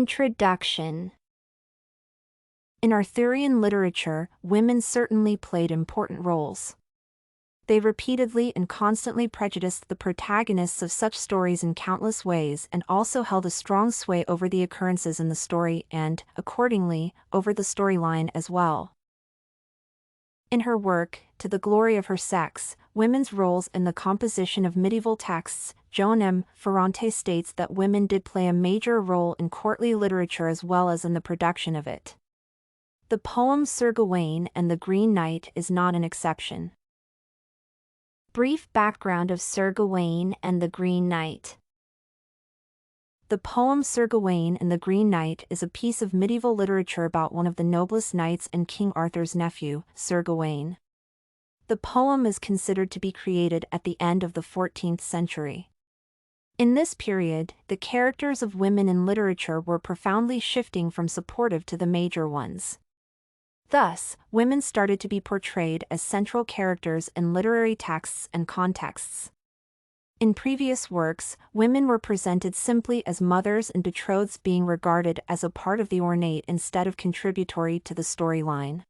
Introduction. In Arthurian literature, women certainly played important roles. They repeatedly and constantly prejudiced the protagonists of such stories in countless ways and also held a strong sway over the occurrences in the story and, accordingly, over the storyline as well. In her work, To the Glory of Her Sex, Women's Roles in the Composition of Medieval Texts, Joan M. Ferrante states that women did play a major role in courtly literature as well as in the production of it. The poem Sir Gawain and the Green Knight is not an exception. Brief background of Sir Gawain and the Green Knight. The poem Sir Gawain and the Green Knight is a piece of medieval literature about one of the noblest knights and King Arthur's nephew, Sir Gawain. The poem is considered to be created at the end of the 14th century. In this period, the characters of women in literature were profoundly shifting from supportive to the major ones. Thus, women started to be portrayed as central characters in literary texts and contexts. In previous works, women were presented simply as mothers and betrothed, being regarded as a part of the ornate instead of contributory to the storyline.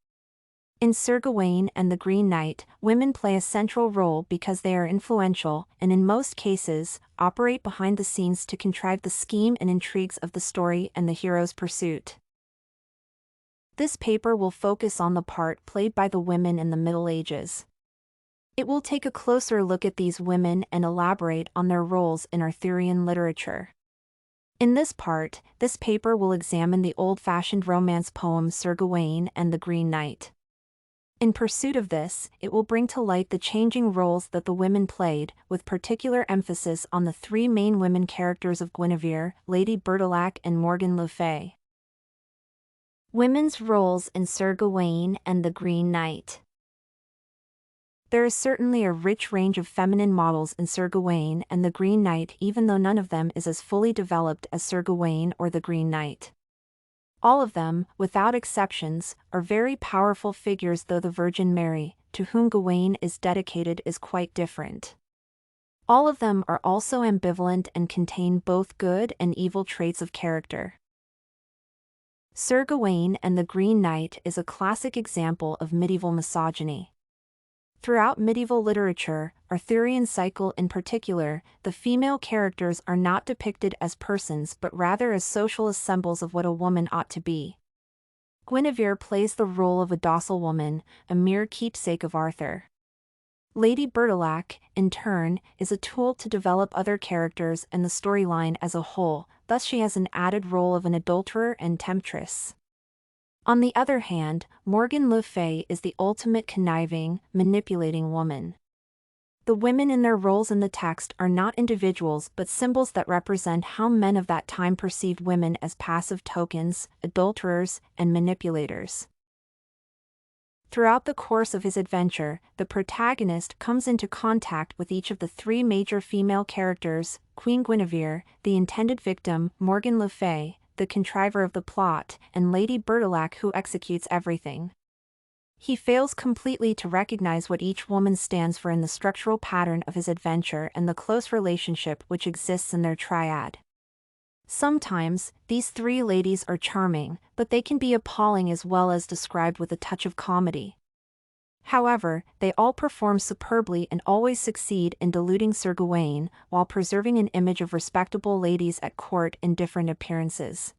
In Sir Gawain and the Green Knight, women play a central role because they are influential and in most cases, operate behind the scenes to contrive the scheme and intrigues of the story and the hero's pursuit. This paper will focus on the part played by the women in the Middle Ages. It will take a closer look at these women and elaborate on their roles in Arthurian literature. In this part, this paper will examine the old-fashioned romance poem Sir Gawain and the Green Knight. In pursuit of this, it will bring to light the changing roles that the women played, with particular emphasis on the three main women characters of Guinevere, Lady Bertilac and Morgan Le Fay. Women's roles in Sir Gawain and the Green Knight. There is certainly a rich range of feminine models in Sir Gawain and the Green Knight, even though none of them is as fully developed as Sir Gawain or the Green Knight. All of them, without exceptions, are very powerful figures, though the Virgin Mary, to whom Gawain is dedicated, is quite different. All of them are also ambivalent and contain both good and evil traits of character. Sir Gawain and the Green Knight is a classic example of medieval misogyny. Throughout medieval literature, Arthurian cycle in particular, the female characters are not depicted as persons but rather as social symbols of what a woman ought to be. Guinevere plays the role of a docile woman, a mere keepsake of Arthur. Lady Bertilac, in turn, is a tool to develop other characters and the storyline as a whole, thus she has an added role of an adulterer and temptress. On the other hand, Morgan Le Fay is the ultimate conniving, manipulating woman. The women in their roles in the text are not individuals but symbols that represent how men of that time perceived women as passive tokens, adulterers, and manipulators. Throughout the course of his adventure, the protagonist comes into contact with each of the three major female characters: Queen Guinevere, the intended victim, Morgan Le Fay, the contriver of the plot, and Lady Bertilac, who executes everything. He fails completely to recognize what each woman stands for in the structural pattern of his adventure and the close relationship which exists in their triad. Sometimes, these three ladies are charming, but they can be appalling as well as described with a touch of comedy. However, they all perform superbly and always succeed in deluding Sir Gawain, while preserving an image of respectable ladies at court in different appearances.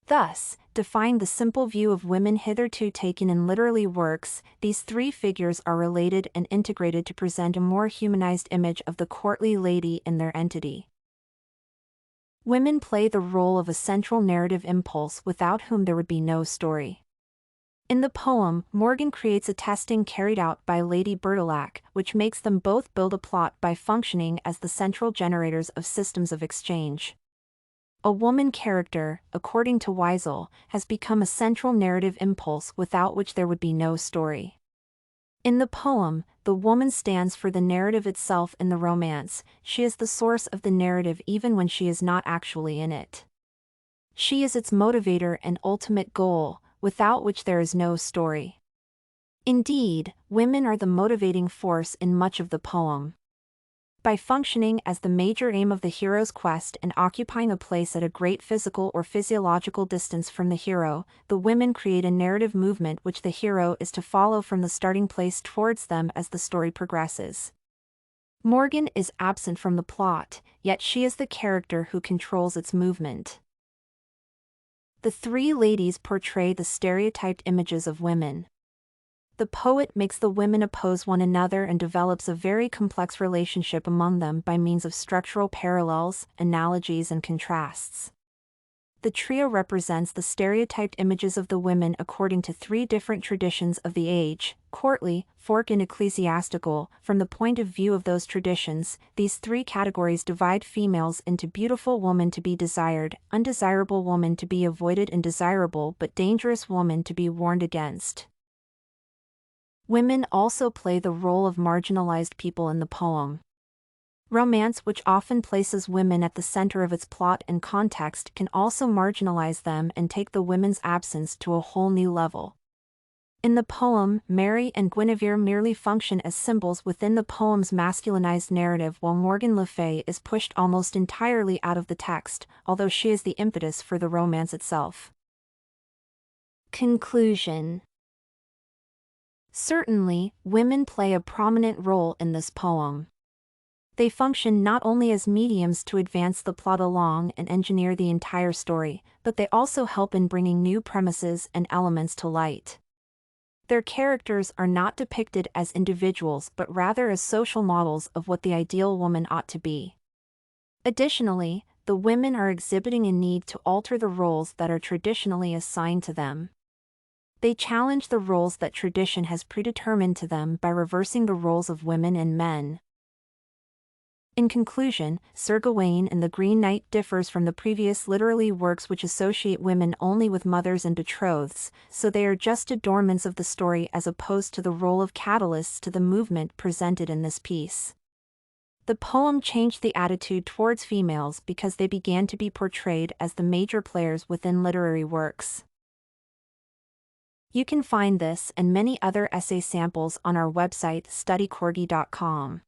Thus, defying the simple view of women hitherto taken in literary works, these three figures are related and integrated to present a more humanized image of the courtly lady in their entity. Women play the role of a central narrative impulse without whom there would be no story. In the poem, Morgan creates a testing carried out by Lady Bertilac, which makes them both build a plot by functioning as the central generators of systems of exchange. A woman character, according to Weisel, has become a central narrative impulse without which there would be no story. In the poem, the woman stands for the narrative itself in the romance. She is the source of the narrative even when she is not actually in it. She is its motivator and ultimate goal, without which there is no story. Indeed, women are the motivating force in much of the poem. By functioning as the major aim of the hero's quest and occupying a place at a great physical or physiological distance from the hero, the women create a narrative movement which the hero is to follow from the starting place towards them as the story progresses. Morgan is absent from the plot, yet she is the character who controls its movement. The three ladies portray the stereotyped images of women. The poet makes the women oppose one another and develops a very complex relationship among them by means of structural parallels, analogies and contrasts. The trio represents the stereotyped images of the women according to three different traditions of the age: courtly, folk and ecclesiastical. From the point of view of those traditions, these three categories divide females into beautiful woman to be desired, undesirable woman to be avoided and desirable but dangerous woman to be warned against. Women also play the role of marginalized people in the poem. Romance, which often places women at the center of its plot and context, can also marginalize them and take the women's absence to a whole new level. In the poem, Mary and Guinevere merely function as symbols within the poem's masculinized narrative, while Morgan Le Fay is pushed almost entirely out of the text, although she is the impetus for the romance itself. Conclusion. Certainly, women play a prominent role in this poem. They function not only as mediums to advance the plot along and engineer the entire story, but they also help in bringing new premises and elements to light. Their characters are not depicted as individuals but rather as social models of what the ideal woman ought to be. Additionally, the women are exhibiting a need to alter the roles that are traditionally assigned to them. They challenge the roles that tradition has predetermined to them by reversing the roles of women and men. In conclusion, Sir Gawain and the Green Knight differs from the previous literary works which associate women only with mothers and betrotheds, so they are just adornments of the story as opposed to the role of catalysts to the movement presented in this piece. The poem changed the attitude towards females because they began to be portrayed as the major players within literary works. You can find this and many other essay samples on our website studycorgi.com.